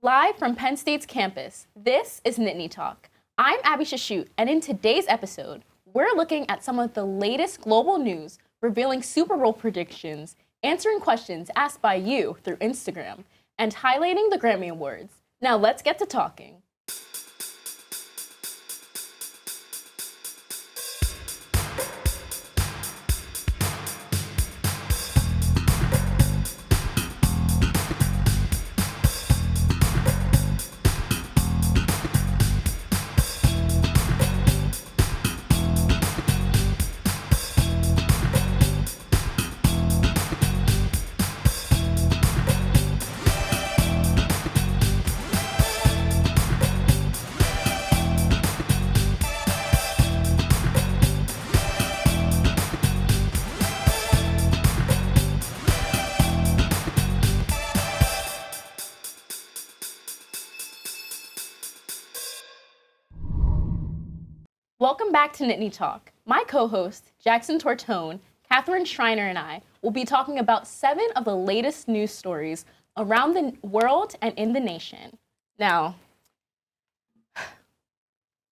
Live from Penn State's campus, this is Nittany Talk. I'm Abby Shashute, and in today's episode, we're looking at some of the latest global news, revealing Super Bowl predictions, answering questions asked by you through Instagram, and highlighting the Grammy Awards. Now let's get to talking. Welcome back to Nittany Talk. My co-host, Jackson Tortone, Catherine Schreiner, and I will be talking about 7 of the latest news stories around the world and in the nation. Now,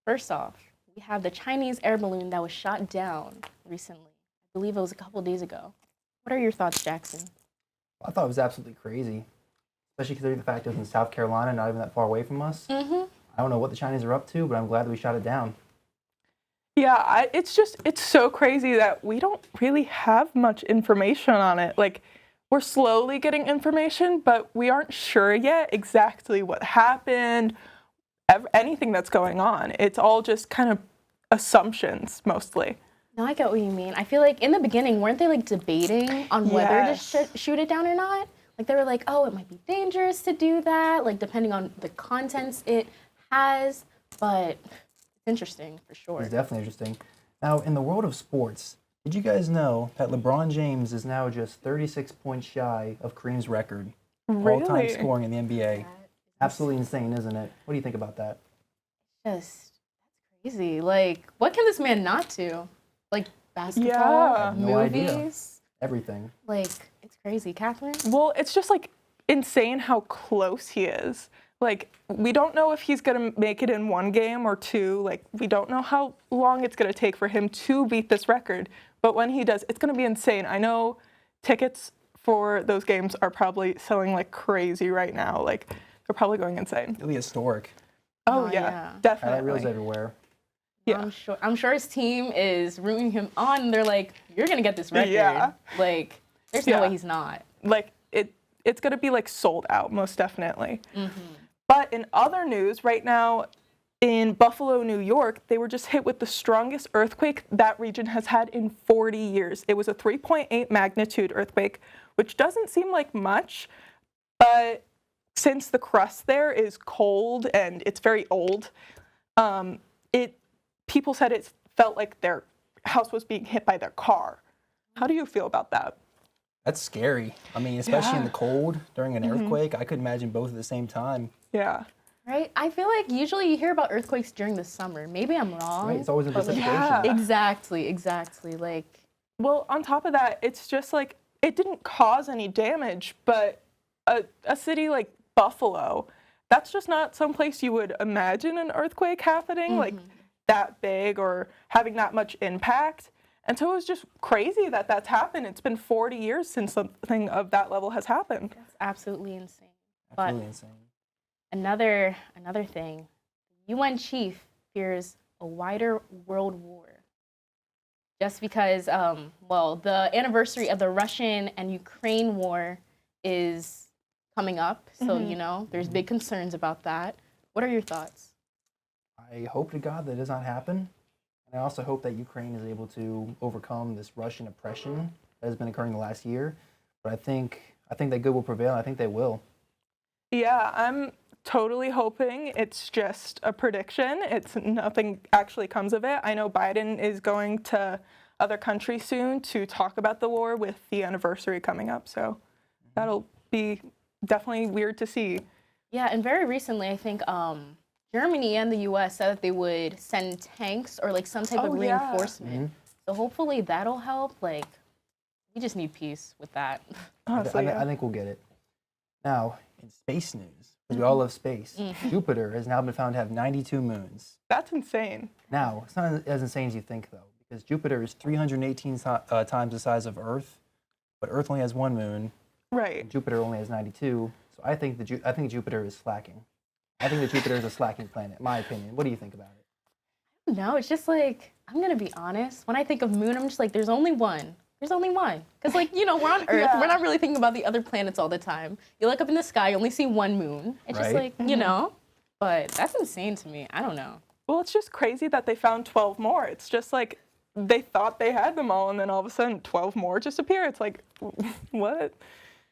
first off, we have the Chinese air balloon that was shot down recently. I believe it was a couple days ago. What are your thoughts, Jackson? I thought it was absolutely crazy, especially considering the fact it was in South Carolina, not even that far away from us. I don't know what the Chinese are up to, but I'm glad that we shot it down. Yeah, it's so crazy that we don't really have much information on it. Like, we're slowly getting information, but we aren't sure yet exactly what happened, anything that's going on. It's all just kind of assumptions, mostly. No, I get what you mean. I feel like in the beginning, weren't they like debating on whether to shoot it down or not? Like they were like, oh, it might be dangerous to do that, like depending on the contents it has, but interesting for sure. It's definitely interesting. Now, in the world of sports, did you guys know that LeBron James is now just 36 points shy of Kareem's record? Really? All-time scoring in the NBA. Absolutely insane, isn't it? What do you think about that? That's crazy. Like, what can this man not do? Like, basketball, Yeah. No movies? idea. Everything. Like, it's crazy. Catherine? Well, it's just like insane how close he is. Like, we don't know if he's going to make it in 1 game or 2. Like, we don't know how long it's going to take for him to beat this record. But when he does, it's going to be insane. I know tickets for those games are probably selling like crazy right now. Like, they're probably going insane. It'll be historic. Oh, yeah, definitely. Highlight reels everywhere. Yeah. I'm sure his team is rooting him on. They're like, you're going to get this record. Yeah. Like, there's no way he's not. Like, it's going to be like sold out, most definitely. But in other news, right now in Buffalo, New York, they were just hit with the strongest earthquake that region has had in 40 years. It was a 3.8 magnitude earthquake, which doesn't seem like much, but since the crust there is cold and it's very old, people said it felt like their house was being hit by their car. How do you feel about that? That's scary. I mean, especially in the cold during an earthquake. I could imagine both at the same time. Yeah. Right? I feel like usually you hear about earthquakes during the summer. Maybe I'm wrong. Right, it's always in precipitation. Yeah. Exactly. Like, Well, on top of that, it's just like, it didn't cause any damage, but a city like Buffalo, that's just not someplace you would imagine an earthquake happening, like that big or having that much impact. And so it was just crazy that that's happened. It's been 40 years since something of that level has happened. that's absolutely insane. Absolutely insane. Another thing, the UN chief fears a wider world war. Just because, the anniversary of the Russian and Ukraine war is coming up. So, there's big concerns about that. What are your thoughts? I hope to God that does not happen. And I also hope that Ukraine is able to overcome this Russian oppression that has been occurring the last year. But I think that good will prevail. I think they will. Yeah, I'm totally hoping it's just a prediction. It's nothing actually comes of it. I know Biden is going to other countries soon to talk about the war with the anniversary coming up. So that'll be definitely weird to see. Yeah, and very recently, I think Germany and the U.S. said that they would send tanks or like some type of reinforcement. So hopefully that'll help. Like, we just need peace with that. Honestly, I think we'll get it. Now, in space news, because we all love space. Jupiter has now been found to have 92 moons. That's insane. Now, it's not as insane as you think, though, because Jupiter is 318 times the size of Earth, but Earth only has one moon, Right. and Jupiter only has 92. So I think Jupiter is slacking. I think that Jupiter is a slacking planet, in my opinion. What do you think about it? No, it's just like, I'm gonna be honest. When I think of moon, I'm just like, there's only one. There's only one. Because, like, you know, we're on Earth. Yeah. We're not really thinking about the other planets all the time. You look up in the sky, you only see one moon. It's just Right. like, you know. But that's insane to me. I don't know. Well, it's just crazy that they found 12 more. It's just like they thought they had them all, and then all of a sudden 12 more just appear. It's like, what?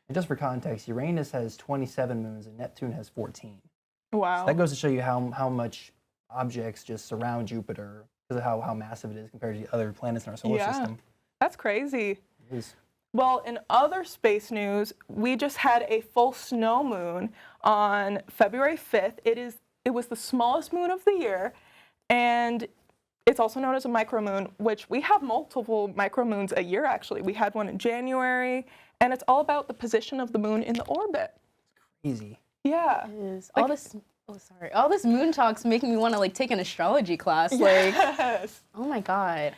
And just for context, Uranus has 27 moons and Neptune has 14. Wow. So that goes to show you how much objects just surround Jupiter because of how massive it is compared to the other planets in our solar system. That's crazy. It is. Well, in other space news, we just had a full snow moon on February 5th. It was the smallest moon of the year, and it's also known as a micromoon, which we have multiple micromoons a year, actually. We had one in January, and it's all about the position of the moon in the orbit. Easy. Yeah. Is all this, all this moon talk's making me want to, like, take an astrology class. Like, Yes. oh my God.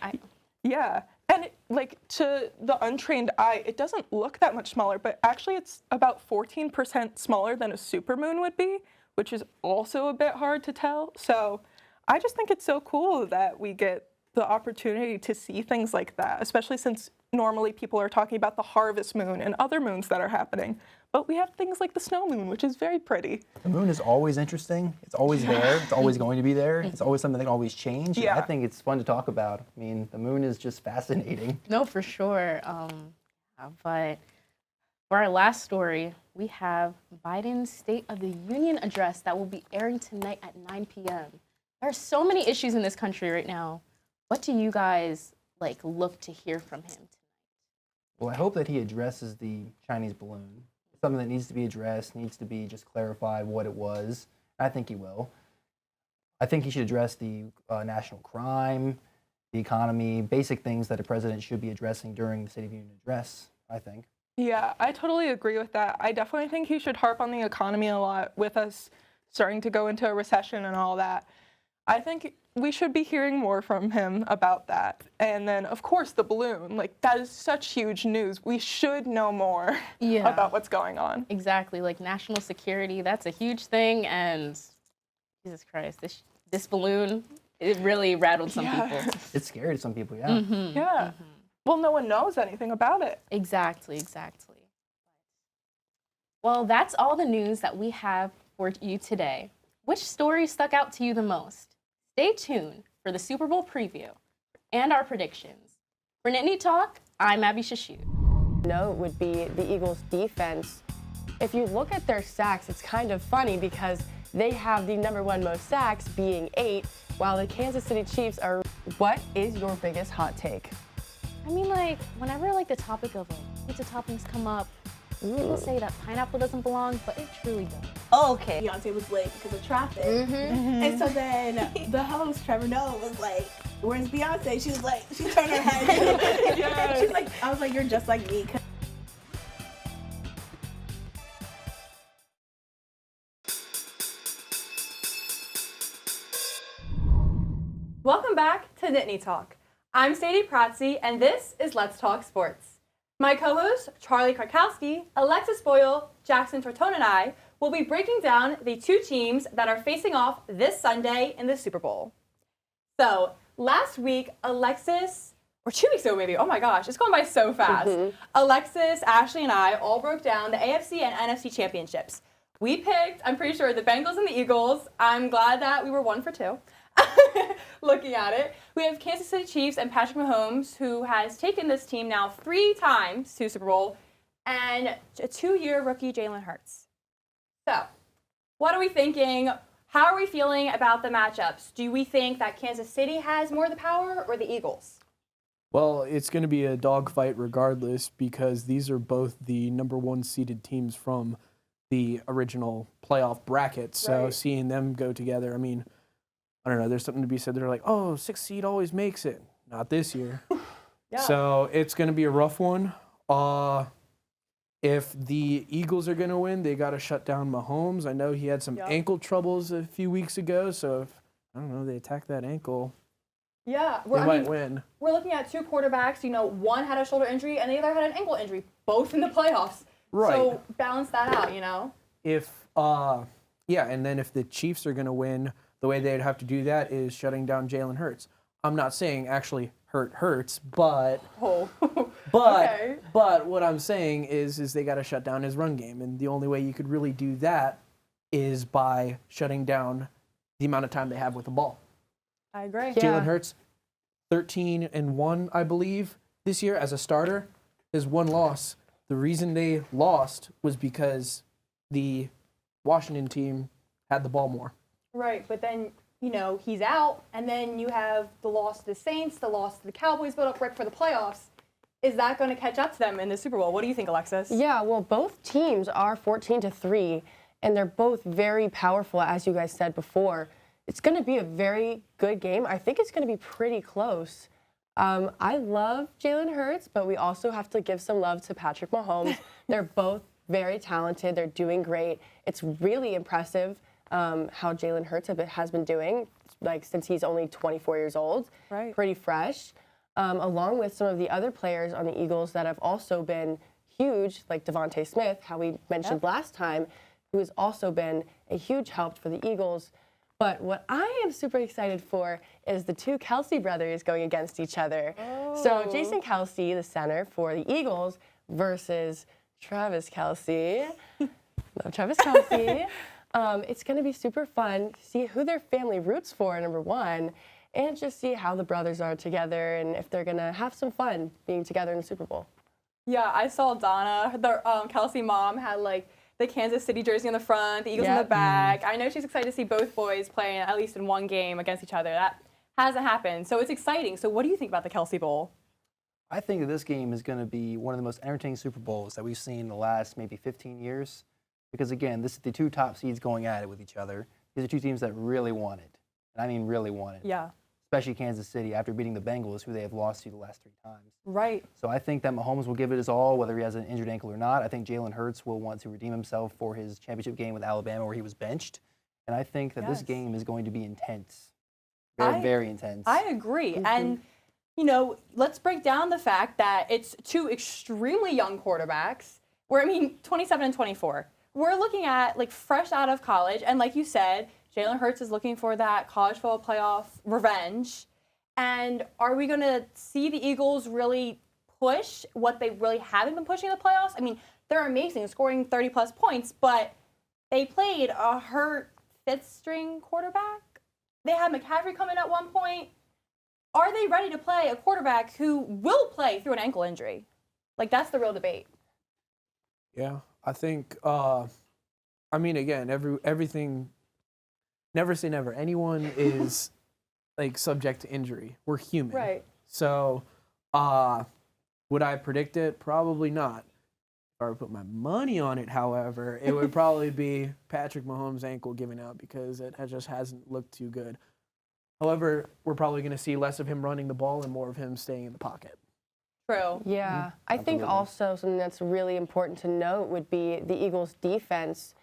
Yeah. And like to the untrained eye, it doesn't look that much smaller, but actually it's about 14% smaller than a supermoon would be, which is also a bit hard to tell. So I just think it's so cool that we get the opportunity to see things like that, especially since normally people are talking about the harvest moon and other moons that are happening. But we have things like the snow moon, which is very pretty. The moon is always interesting. It's always there. It's always going to be there. It's always something that can always change. Yeah. I think it's fun to talk about. I mean, the moon is just fascinating. No, for sure. But for our last story, we have Biden's State of the Union address that will be airing tonight at 9 p.m. There are so many issues in this country right now. What do you guys look to hear from him tonight? Well, I hope that he addresses the Chinese balloon. It's something that needs to be addressed, needs to be just clarified what it was. I think he will. I think he should address the national crime, the economy, basic things that a president should be addressing during the State of the Union address, I think. Yeah, I totally agree with that. I definitely think he should harp on the economy a lot with us starting to go into a recession and all that. I think we should be hearing more from him about that. And then, of course, the balloon. That is such huge news. We should know more about what's going on. Exactly. National security, that's a huge thing. And Jesus Christ, this balloon, it really rattled some people. It's scary to some people, yeah. Mm-hmm. Yeah. Mm-hmm. Well, no one knows anything about it. Exactly. Well, that's all the news that we have for you today. Which story stuck out to you the most? Stay tuned for the Super Bowl preview and our predictions. For Nittany Talk, I'm Abby Shashoot. Note would be the Eagles' defense. If you look at their sacks, it's kind of funny because they have the #1 most sacks, being 8, while the Kansas City Chiefs are. What is your biggest hot take? I mean, whenever the topic of pizza toppings come up, people say that pineapple doesn't belong, but it truly does. Oh, okay. Beyonce was late because of traffic. And so then the host, Trevor Noah, was like, where's Beyonce? She was like, she turned her head. Yes. She's like, I was like, you're just like me. Welcome back to Nittany Talk. I'm Sadie Pratzi, and this is Let's Talk Sports. My co-hosts, Charlie Karkowski, Alexis Boyle, Jackson Tortone, and I will be breaking down the two teams that are facing off this Sunday in the Super Bowl. So, last week, Alexis, or 2 weeks ago maybe, oh my gosh, it's going by so fast. Alexis, Ashley, and I all broke down the AFC and NFC championships. We picked, I'm pretty sure, the Bengals and the Eagles. I'm glad that we were 1 for 2. Looking at it, we have Kansas City Chiefs and Patrick Mahomes, who has taken this team now 3 times to Super Bowl, and a 2-year rookie, Jalen Hurts. So, what are we thinking? How are we feeling about the matchups? Do we think that Kansas City has more of the power or the Eagles? Well, it's going to be a dogfight regardless because these are both the #1 seeded teams from the original playoff bracket. So Right. seeing them go together, I mean, I don't know, there's something to be said. They're like, oh, 6th seed always makes it. Not this year. Yeah. So it's going to be a rough one. if the Eagles are going to win, they got to shut down Mahomes. I know he had some ankle troubles a few weeks ago, so if, I don't know, they attack that ankle, Yeah, they might win. We're looking at 2 quarterbacks. You know, one had a shoulder injury and the other had an ankle injury, both in the playoffs. Right. So balance that out, you know? If, and then if the Chiefs are going to win, the way they'd have to do that is shutting down Jalen Hurts. I'm not saying actually hurts, but Okay. but what I'm saying is they got to shut down his run game, and the only way you could really do that is by shutting down the amount of time they have with the ball. I agree. Yeah. Jalen Hurts, 13-1, I believe, this year as a starter. His one loss. The reason they lost was because the Washington team had the ball more. Right, but then, you know, he's out, and then you have the loss to the Saints, the loss to the Cowboys built up right for the playoffs. Is that going to catch up to them in the Super Bowl? What do you think, Alexis? Yeah, well, both teams are 14-3, and they're both very powerful, as you guys said before. It's going to be a very good game. I think it's going to be pretty close. I love Jalen Hurts, but we also have to give some love to Patrick Mahomes. They're both very talented. They're doing great. It's really impressive how Jalen Hurts has been doing, like since he's only 24 years old. Right. Pretty fresh. Along with some of the other players on the Eagles that have also been huge, like Devontae Smith, how we mentioned last time, who has also been a huge help for the Eagles. But what I am super excited for is the 2 Kelsey brothers going against each other. So Jason Kelsey, the center for the Eagles, versus Travis Kelsey. Love Travis Kelsey. It's going to be super fun to see who their family roots for, number one, and just see how the brothers are together and if they're going to have some fun being together in the Super Bowl. Yeah, I saw Donna, the Kelsey mom, had like the Kansas City jersey on the front, the Eagles in the back. I know she's excited to see both boys playing at least in one game against each other. That hasn't happened, so it's exciting. So what do you think about the Kelsey Bowl? I think that this game is going to be one of the most entertaining Super Bowls that we've seen in the last maybe 15 years. Because, again, this is the 2 top seeds going at it with each other. These are 2 teams that really want it. And I mean really want it. Yeah. Especially Kansas City after beating the Bengals, who they have lost to the last 3 times. Right. So I think that Mahomes will give it his all, whether he has an injured ankle or not. I think Jalen Hurts will want to redeem himself for his championship game with Alabama where he was benched. And I think that this game is going to be intense. Very intense. I agree. And, you know, let's break down the fact that it's 2 extremely young quarterbacks. 27 and 24. We're looking at, like, fresh out of college. And like you said, Jalen Hurts is looking for that college football playoff revenge. And are we going to see the Eagles really push what they really haven't been pushing in the playoffs? I mean, they're amazing, scoring 30-plus points, but they played a hurt 5th-string quarterback. They had McCaffrey coming at one point. Are they ready to play a quarterback who will play through an ankle injury? Like, that's the real debate. Yeah, I think, again, everything, never say never. Anyone is, like, subject to injury. We're human. Right. So, would I predict it? Probably not. If I were to put my money on it, however, it would probably be Patrick Mahomes' ankle giving out because it just hasn't looked too good. However, we're probably going to see less of him running the ball and more of him staying in the pocket. True. Yeah. I think also something that's really important to note would be the Eagles' defense.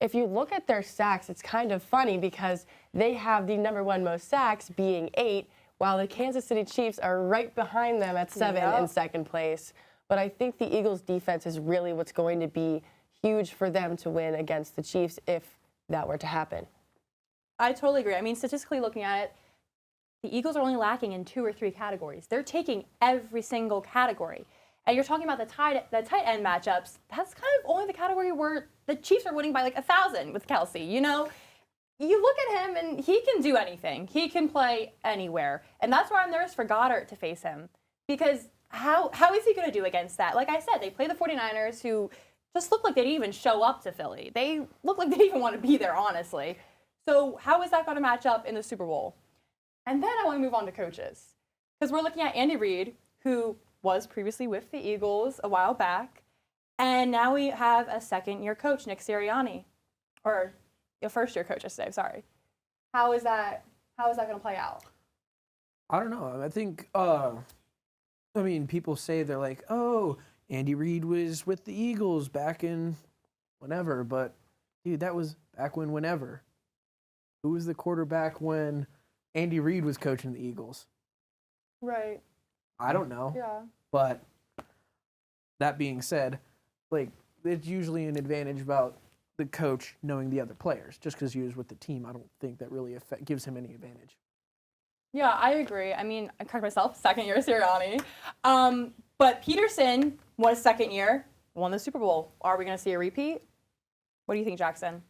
If you look at their sacks, it's kind of funny because they have the number 1 most sacks, being 8, while the Kansas City Chiefs are right behind them at 7 in second place. But I think the Eagles' defense is really what's going to be huge for them to win against the Chiefs if that were to happen. I totally agree. I mean, statistically looking at it, the Eagles are only lacking in 2 or 3 categories. They're taking every single category. And you're talking about the tight end matchups. That's kind of only the category where the Chiefs are winning by like 1,000 with Kelsey. You know, you look at him and he can do anything. He can play anywhere. And that's why I'm nervous for Goddard to face him. Because how is he going to do against that? Like I said, they play the 49ers, who just look like they didn't even show up to Philly. They look like they didn't even want to be there, honestly. So how is that going to match up in the Super Bowl? And then I want to move on to coaches. Because we're looking at Andy Reid, who was previously with the Eagles a while back. And now we have a second-year coach, Nick Sirianni. Or a first-year coach, I should say, sorry. How is that going to play out? I don't know. I think, people say they're like, oh, Andy Reid was with the Eagles back in whenever, but dude, that was back whenever. Who was the quarterback when Andy Reid was coaching the Eagles? Right. I don't know. Yeah. But that being said, like, it's usually an advantage about the coach knowing the other players. Just because he was with the team, I don't think that really gives him any advantage. Yeah, I agree. I mean, I correct myself, second year Sirianni. But Peterson won his second year, won the Super Bowl. Are we going to see a repeat? What do you think, Jackson?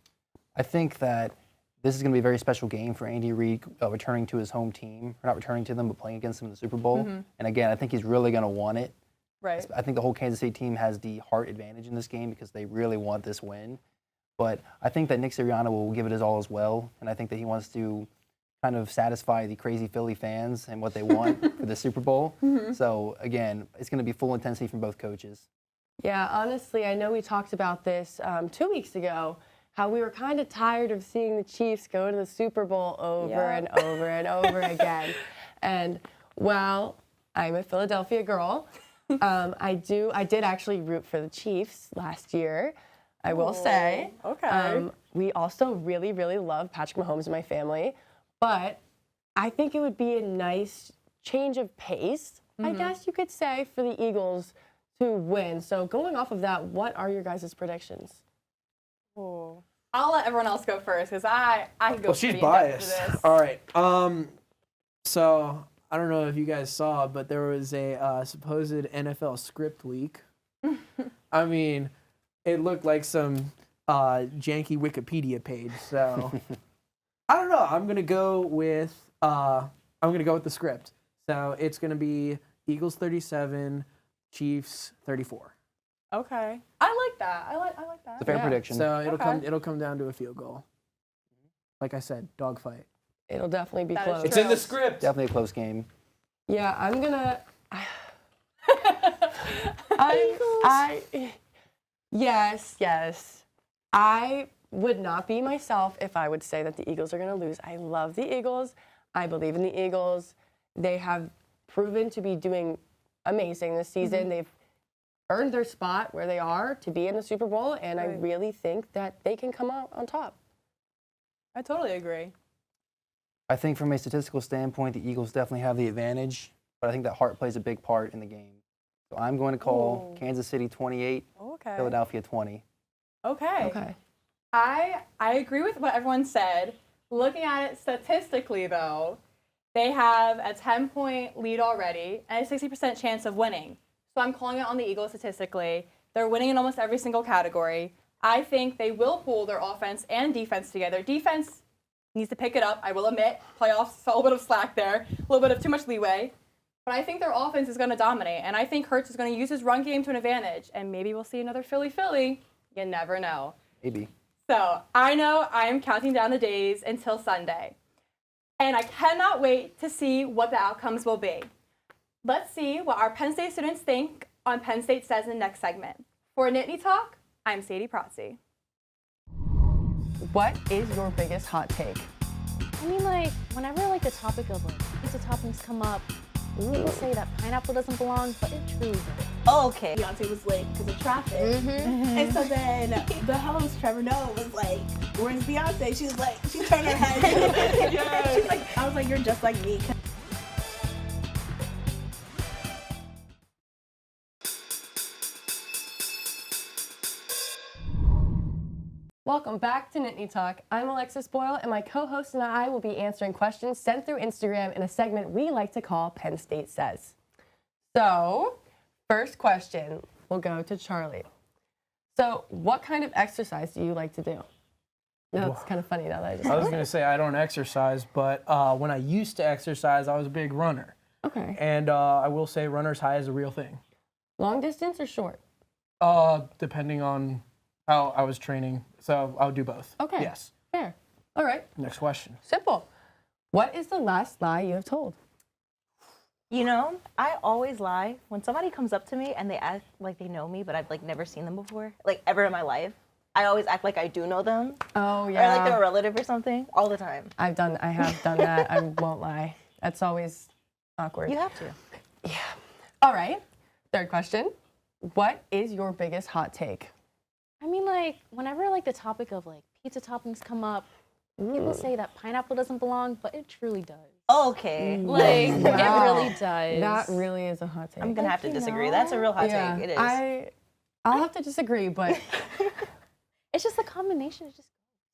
I think that this is going to be a very special game for Andy Reid returning to his home team. Or not returning to them, but playing against them in the Super Bowl. And again, I think he's really going to want it. Right. I think the whole Kansas City team has the heart advantage in this game because they really want this win. But I think that Nick Sirianni will give it his all as well. And I think that he wants to kind of satisfy the crazy Philly fans and what they want for the Super Bowl. So again, it's going to be full intensity from both coaches. Yeah, honestly, I know we talked about this 2 weeks ago, how we were kind of tired of seeing the Chiefs go to the Super Bowl over and over and over again. And while I'm a Philadelphia girl, I did actually root for the Chiefs last year, I will say. Okay. We also really, really love Patrick Mahomes in my family. But I think it would be a nice change of pace, I guess you could say, for the Eagles to win. So going off of that, what are your guys' predictions? I'll let everyone else go first because I can go. Well, she's pretty in-depth biased. into this. All right. So I don't know if you guys saw, but there was a supposed NFL script leak. I mean, it looked like some janky Wikipedia page. So I don't know. I'm gonna go with the script. So it's gonna be Eagles 37, Chiefs 34. Okay. I like that. I like that. It's a fair prediction. So Okay. it'll come down to a field goal. Like I said, dogfight. It'll definitely be That is close. It's in the script. Definitely a close game. Yeah, I'm gonna. Yes. I would not be myself if I would say that the Eagles are gonna lose. I love the Eagles. I believe in the Eagles. They have proven to be doing amazing this season. They've earned their spot where they are to be in the Super Bowl, and I really think that they can come out on top. I totally agree. I think from a statistical standpoint, the Eagles definitely have the advantage, but I think that heart plays a big part in the game. So I'm going to call Kansas City 28, Okay. Philadelphia 20. Okay. I agree with what everyone said. Looking at it statistically, though, they have a 10-point lead already and a 60% chance of winning. So I'm calling it on the Eagles statistically. They're winning in almost every single category. I think they will pull their offense and defense together. Defense needs to pick it up, I will admit. Playoffs, a little bit of slack there, a little bit of too much leeway. But I think their offense is going to dominate, and I think Hurts is going to use his run game to an advantage, and maybe we'll see another Philly. You never know. Maybe. So I know I am counting down the days until Sunday, and I cannot wait to see what the outcomes will be. Let's see what our Penn State students think on Penn State Says in the next segment. For Nittany Talk, I'm Sadie Protzi. What is your biggest hot take? I mean, like, whenever like the topic of like pizza toppings come up, people say that pineapple doesn't belong, but it truly does. Oh, okay. Beyonce was late because of traffic. And so then the host, Trevor Noah, was like, where's Beyonce? She was like, she turned her head. She's like, I was like, you're just like me. Welcome back to Nittany Talk. I'm Alexis Boyle, and my co-host and I will be answering questions sent through Instagram in a segment we like to call Penn State Says. So, first question will go to Charlie. So, what kind of exercise do you like to do? No, it's kind of funny now that I just I was going to say I don't exercise, but when I used to exercise, I was a big runner. Okay. And I will say runner's high is a real thing. Long distance or short? Depending on how I was training. So I'll do both. Okay. Yes. Fair. All right. Next question. Simple. What is the last lie you have told? You know, I always lie. When somebody comes up to me and they act like they know me, but I've like never seen them before, like ever in my life, I always act like I do know them. Oh, Or yeah. like they're a relative or something, all the time. I have done that. I won't lie. That's always awkward. You have to. All right. Third question. What is your biggest hot take? I mean, like, whenever like the topic of like pizza toppings come up, people say that pineapple doesn't belong, but it truly does. Okay. Like, Wow. it really does. That really is a hot take. I'm gonna have to disagree. That's a real hot yeah, take. It is. I'll have to disagree, but It's just a combination. It's just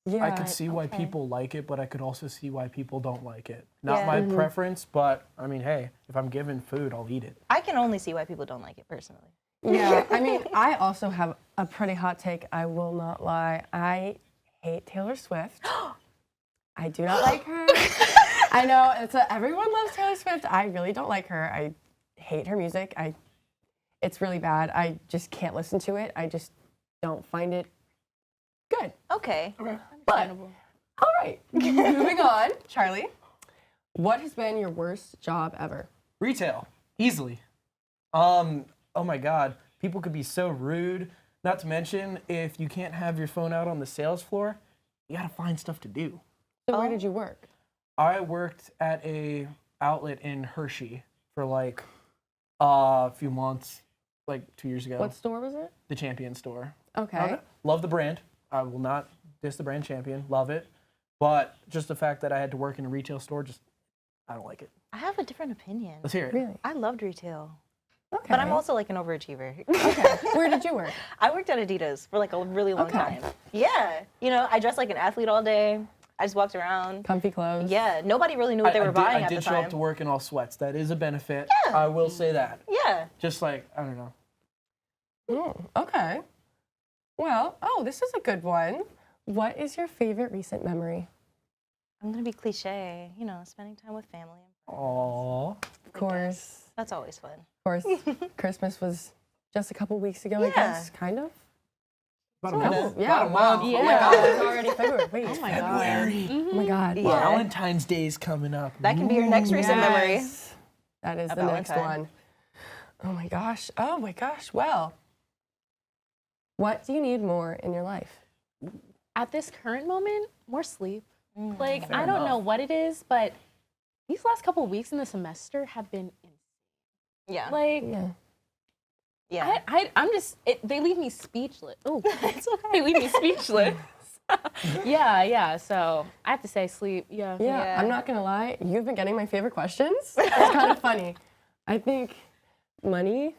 yeah. I could see why okay. people like it, but I could also see why people don't like it. Not Yeah. my preference, but I mean, hey, if I'm given food, I'll eat it. I can only see why people don't like it personally. Yeah, I mean, I also have a pretty hot take. I will not lie. I hate Taylor Swift. I do not like her. I know everyone loves Taylor Swift. I really don't like her. I hate her music. It's really bad. I just can't listen to it. I just don't find it good. Okay. But all right, moving on, Charlie. What has been your worst job ever? Retail, easily. Oh my God, people could be so rude. Not to mention, if you can't have your phone out on the sales floor, you gotta find stuff to do. So where did you work? I worked at a outlet in Hershey for like a few months, like 2 years ago. What store was it? The Champion store. Okay. Love the brand. I will not diss the brand Champion. Love it. But just the fact that I had to work in a retail store, I don't like it. I have a different opinion. Let's hear it. Really? I loved retail. Okay. But I'm also like an overachiever. Okay. Where did you work? I worked at Adidas for like a really long time. Yeah. You know, I dressed like an athlete all day. I just walked around. Comfy clothes. Yeah. Nobody really knew what they were buying I at did the show time. up to work in all sweats. That is a benefit. Yeah. I will say that. Yeah. Just like, I don't know. Okay. Well, this is a good one. What is your favorite recent memory? I'm gonna be cliche. You know, spending time with family. Aww. Of course. That's always fun. Of course. Christmas was just a couple weeks ago, I Yeah. guess, kind of. About a month. Yeah, About a wow. month. Oh my God, it's already February. Wait. oh my February. god. Oh my God. Yeah. Valentine's Day's coming up. That can be your next recent memory. Yes. That is A the next Valentine. one. Oh my gosh. Oh my gosh. Well, what do you need more in your life? At this current moment, more sleep. Like, Fair I don't know enough. what it is, but these last couple weeks in the semester have been insane. Yeah. Like, Yeah. Yeah. I'm just, they leave me speechless. Oh, they leave me speechless. yeah, so I have to say sleep, yeah. Yeah, I'm not gonna lie. You've been getting my favorite questions. It's kind of funny. I think money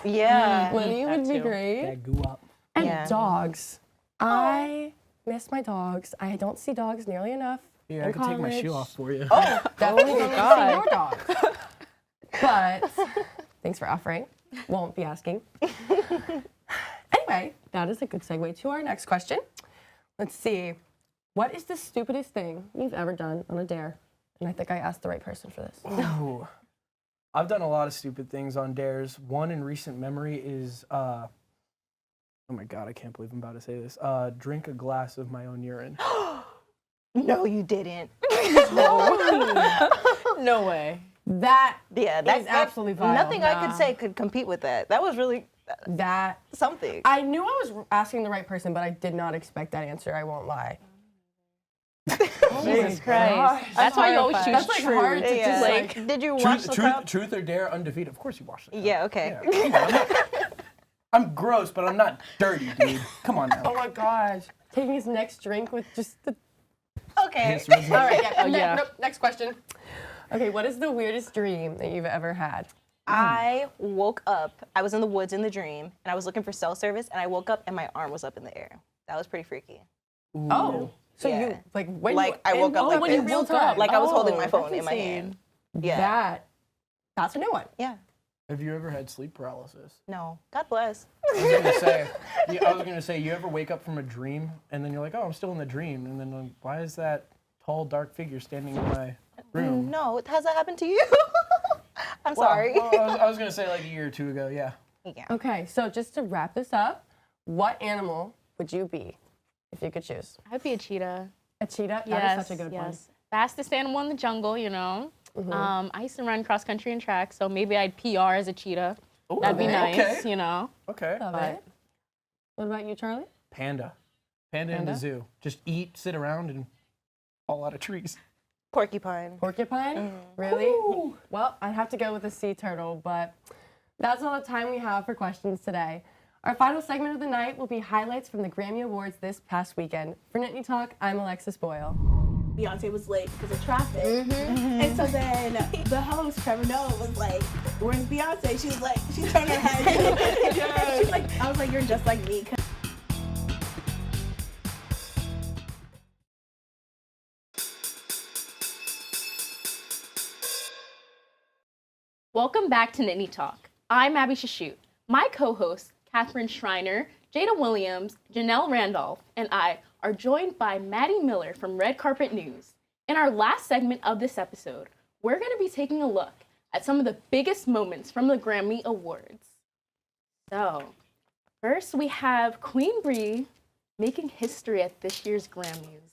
Yeah. would that be too. great. That goo up. And Yeah. dogs. I miss my dogs. I don't see dogs nearly enough. Yeah, in I can take my shoe college. off for you. Definitely Oh, don't see God. your dogs. But thanks for offering. Won't be asking. Anyway, that is a good segue to our next question. Let's see. What is the stupidest thing you've ever done on a dare? And I think I asked the right person for this. Ooh. I've done a lot of stupid things on dares. One in recent memory is, oh my God, I can't believe I'm about to say this. Drink a glass of my own urine. No, you didn't. No way. That Yeah, is absolutely vile. Nothing I could say could compete with that. That was really that something. I knew I was asking the right person, but I did not expect that answer. I won't lie. Jesus Christ. That's why you always choose That's like truth. hard to Yeah. just like. Did you watch the cup? Truth or dare undefeated? Of course you watched it. Yeah, okay. I'm gross, but I'm not dirty, dude. Come on Oh now. my gosh. Taking his next drink with just the. Okay. All right, yeah. yeah. Nope, next question. Okay, what is the weirdest dream that you've ever had? I woke up, I was in the woods in the dream, and I was looking for cell service, and I woke up and my arm was up in the air. That was pretty freaky. Oh. So Yeah. you like when Like, you, I woke up like when this. you woke up. Like I was holding my that's phone in my insane. hand. Yeah. That's a new one. Yeah. Have you ever had sleep paralysis? No. God bless. I was gonna say, you ever wake up from a dream and then you're like, oh, I'm still in the dream, and then like, why is that tall, dark figure standing in my room? No. Has that happened to you? I'm sorry. Well, I was gonna say like a year or two ago, yeah. Yeah. Okay, so just to wrap this up, what animal would you be if you could choose? I'd be a cheetah. A cheetah? Yes, That is such a good yes. Fastest animal in the jungle, you know. I used to run cross country and track, so maybe I'd PR as a cheetah. That'd be nice, okay. you know. Okay. one. Love it. What about you, Charlie? Panda in the Panda? zoo. Just eat, sit around, and fall out of trees. Porcupine. Porcupine? Really? Well, I'd have to go with a sea turtle, but That's all the time we have for questions today. Our final segment of the night will be highlights from the Grammy Awards this past weekend. For Nittany Talk, I'm Alexis Boyle. Beyonce was late because of traffic. And so then the host, Trevor Noah, was like, where's Beyonce? She was like, she turned her head. She's like, I was like, you're just like me. Welcome back to Nittany Talk. I'm Abby Shashute. My co-hosts, Catherine Schreiner, Jada Williams, Janelle Randolph, and I are joined by Maddie Miller from Red Carpet News. In our last segment of this episode, we're going to be taking a look at some of the biggest moments from the Grammy Awards. So, first we have Queen Bee making history at this year's Grammys.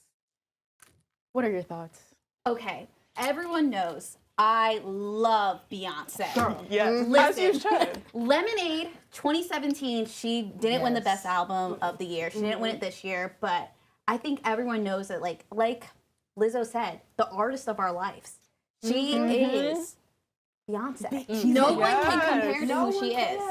What are your thoughts? Okay, everyone knows I love Beyonce. Girl, yes. As Listen, you should. Lemonade 2017, she didn't win the best album of the year. She didn't win it this year, but I think everyone knows that, like Lizzo said, the artist of our lives. She is Beyonce. No one can compare to who she is.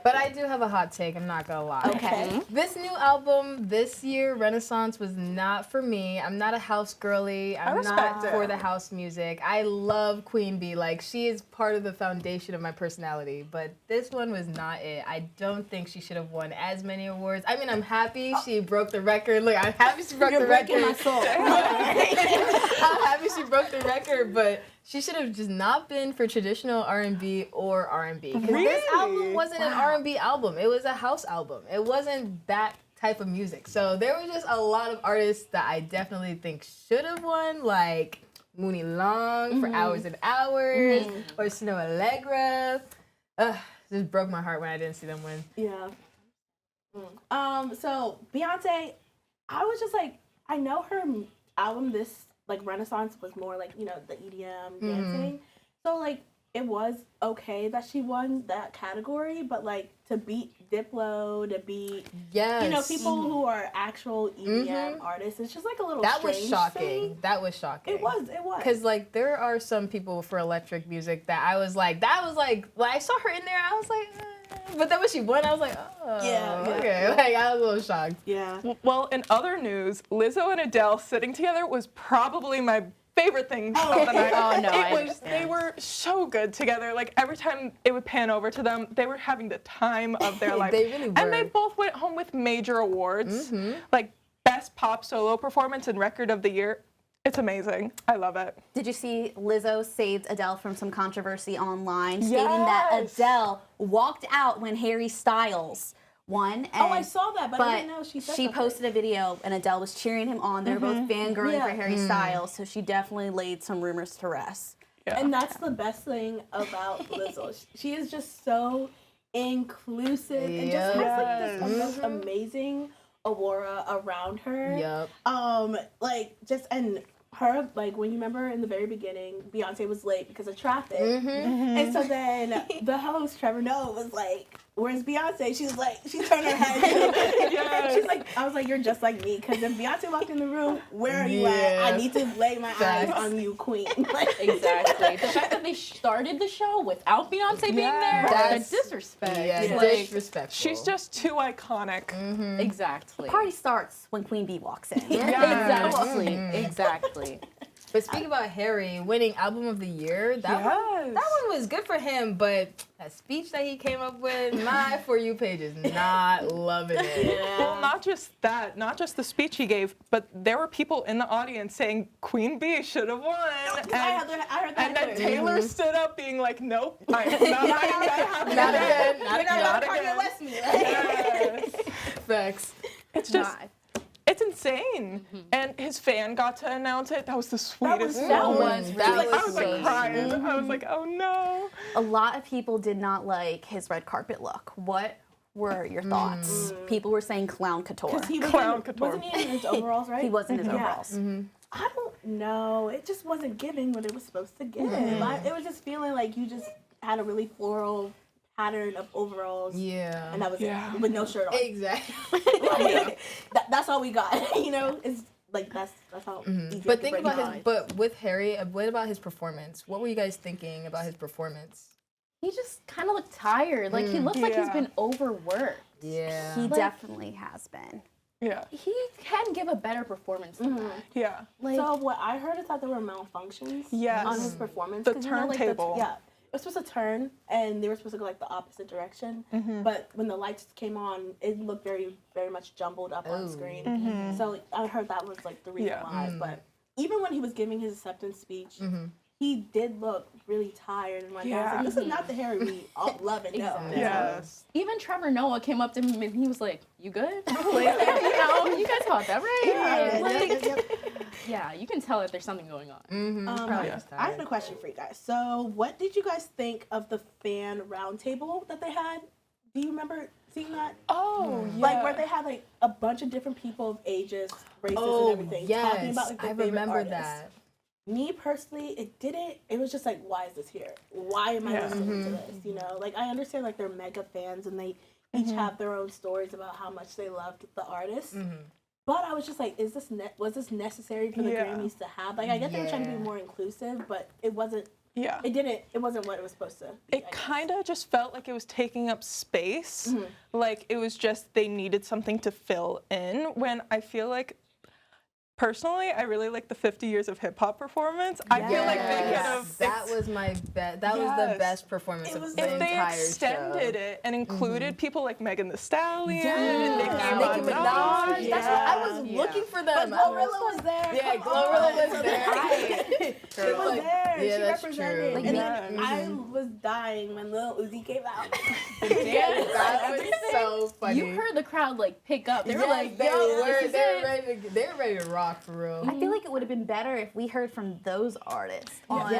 But I do have a hot take, I'm not gonna lie. Okay. This new album this year, Renaissance, was not for me. I'm not a house girly. I'm respect not it. for the house music. I love Queen Bee. Like, she is part of the foundation of my personality. But this one was not it. I don't think she should have won as many awards. I mean, I'm happy she broke the record. Look, I'm happy she broke the record. My soul. I'm happy she broke the record, but she should have just not been for traditional R&B or R&B. Because this album wasn't an R&B album. It was a house album. It wasn't that type of music. So there was just a lot of artists that I definitely think should have won, like Mooney Long for Hours and Hours, or Snow Allegra. Just broke my heart when I didn't see them win. Yeah. So Beyonce, I was just like, I know her album, this like Renaissance, was more like, you know, the EDM dancing. So like it was okay that she won that category, but like to beat Diplo, to beat you know, people who are actual EDM artists, it's just like a little That was strange shocking. to me. That was shocking. It was. Because, like, there are some people for electric music that I was like, I saw her in there, I was like, but then when she won, I was like, oh, Yeah. okay. Like, I was a little shocked. Yeah. Well, in other news, Lizzo and Adele sitting together was probably my favorite thing of the night. Oh, no, They were so good together. Like, every time it would pan over to them, they were having the time of their life. They really were. And they both went home with major awards, like Best Pop Solo Performance and Record of the Year. It's amazing. I love it. Did you see Lizzo saved Adele from some controversy online, stating that Adele walked out when Harry Styles won? And, I saw that, but I didn't know she said she something. posted a video, and Adele was cheering him on. They were both fangirling for Harry Styles, so she definitely laid some rumors to rest. Yeah. And that's the best thing about Lizzo. She is just so inclusive and just has like this most amazing aura around her. Yep. Like just and her, like when you remember in the very beginning, Beyonce was late because of traffic, and so then the host Trevor Noah was like, "Where's Beyonce?" She was like, she turned her head. She's like, I was like, "You're just like me," because if Beyonce walked in the room, where are you at? I need to lay my eyes on you, Queen. Like, Exactly. The fact that they started the show without Beyonce being there, that's disrespect. Yeah, Like, disrespectful. She's just too iconic. exactly. Party starts when Queen Bee walks in. Exactly. Exactly. But speaking about Harry winning Album of the Year, that one was good for him, but that speech that he came up with, my For You page is not loving it. Well, not just that, not just the speech he gave, but there were people in the audience saying Queen Bee should have won. And, I heard that. and then too. Taylor stood up being like, nope, I'm not letting that happen Not again. again, not Not again. again. West me. Yes. Facts. It's just, it's insane. And his fan got to announce it. That was the sweetest That moment. was I was so like crying. I was like, oh no. A lot of people did not like his red carpet look. What were your thoughts? People were saying clown couture. He was Clown in, couture. wasn't he in his overalls, right? He was in his Yeah. overalls. I don't know. It just wasn't giving what it was supposed to give. It was just feeling like you just had a really floral pattern of overalls. Yeah. And that was it, with no shirt on. Exactly. Like, that's all we got. You know, it's like that's how. Easy But to think break about it down. but with Harry, what about his performance? What were you guys thinking about his performance? he just kind of looked tired. Like, he looks like he's been overworked. Yeah. He definitely has been. Yeah. He can give a better performance than that. Yeah. Like, So what I heard is that there were malfunctions Yes. on his performance. The 'cause, you know, like, turntable. it was supposed to turn, and they were supposed to go like the opposite direction. But when the lights came on, it looked very, very much jumbled up on screen. So I heard that was like the reason why. But even when he was giving his acceptance speech, he did look really tired. And my dad was like, "This is not the Harry we all love and know." Yes. even Trevor Noah came up to him and he was like, "You good?" Like, you know, you guys caught that right? Yeah, you can tell that there's something going on. I have a question for you guys. So, what did you guys think of the fan roundtable that they had? Do you remember seeing that? Oh, yeah. Like where they had like a bunch of different people of ages, races, and everything talking about like their favorite remember artists. that. Me personally, it didn't. It was just like, why is this here? Why am I listening to this? You know, like I understand like they're mega fans and they each have their own stories about how much they loved the artist. But I was just like, is this was this necessary for the Grammys to have? Like I get they were trying to be more inclusive, but it wasn't. Yeah. It wasn't what it was supposed to be. It kind of just felt like it was taking up space. Like it was just they needed something to fill in, when I feel like personally, I really like the 50 Years of Hip Hop performance. I feel like they could have. That was my best. That was the best performance of the If they entire extended show. it and included people like Megan Thee Stallion, Nicki Nicki Minaj. Minaj. That's what I was looking for them. But Glorilla was there. Yeah, Glorilla was there. She was there. Yeah, she that's represented. true. And then I was dying when Lil Uzi came out. That was so funny. You heard the crowd like pick up. They were like, they "Yo, were, this is it." they were ready to rock for real. I feel like it would have been better if we heard from those artists on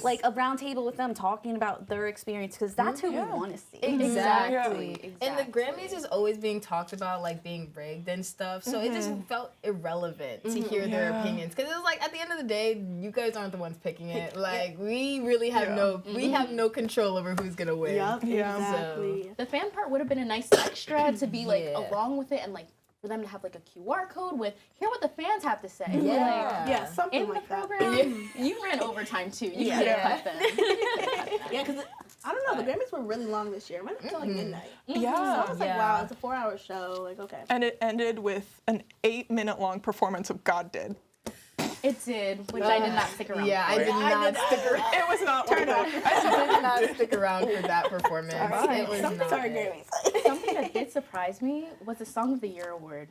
like a round table with them talking about their experience, because that's who we want to see. Exactly. And the Grammys is always being talked about like being rigged and stuff, so it just felt irrelevant to hear their opinions, because it was like at the end of the day, you guys aren't the ones picking it. Like we really have no control over who's gonna win. Exactly. The fan part would have been a nice extra to be like along with it, and like for them to have like a QR code with hear what the fans have to say. Yeah, something In the like that. program, you ran overtime too. You can't cut them. Yeah, because I don't know, the Grammys were really long this year. It went until like midnight. So Yeah. I was like, wow, it's a 4-hour show. Like, okay. And it ended with an 8-minute long performance of God Did. It did, which I did not stick around. Yeah, for. I did not stick around. It was not worth it. I did not stick around for that performance. It was Something not sorry, it. Grammys. Something that did surprise me was the Song of the Year award.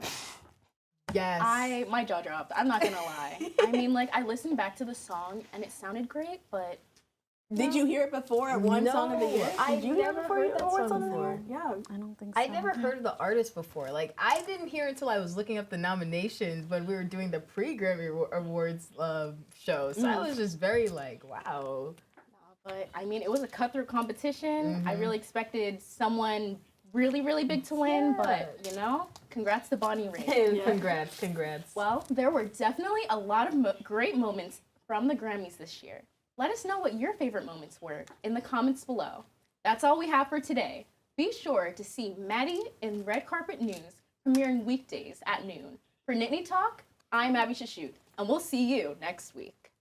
Yes. My jaw dropped. I'm not gonna lie. I mean, like I listened back to the song and it sounded great, but Did you hear it before at one song of the year? I never heard that song song of the before. year? Yeah. I don't think so. I never heard of the artist before. Like, I didn't hear until I was looking up the nominations when we were doing the pre-Grammy Awards show. So I was just very like, wow. But I mean, it was a cutthroat competition. I really expected someone really, really big to win, but you know, congrats to Bonnie Raitt. Congrats. Well, there were definitely a lot of great moments from the Grammys this year. Let us know what your favorite moments were in the comments below. That's all we have for today. Be sure to see Maddie in Red Carpet News premiering weekdays at noon. For Nittany Talk, I'm Abby Shashut, and we'll see you next week.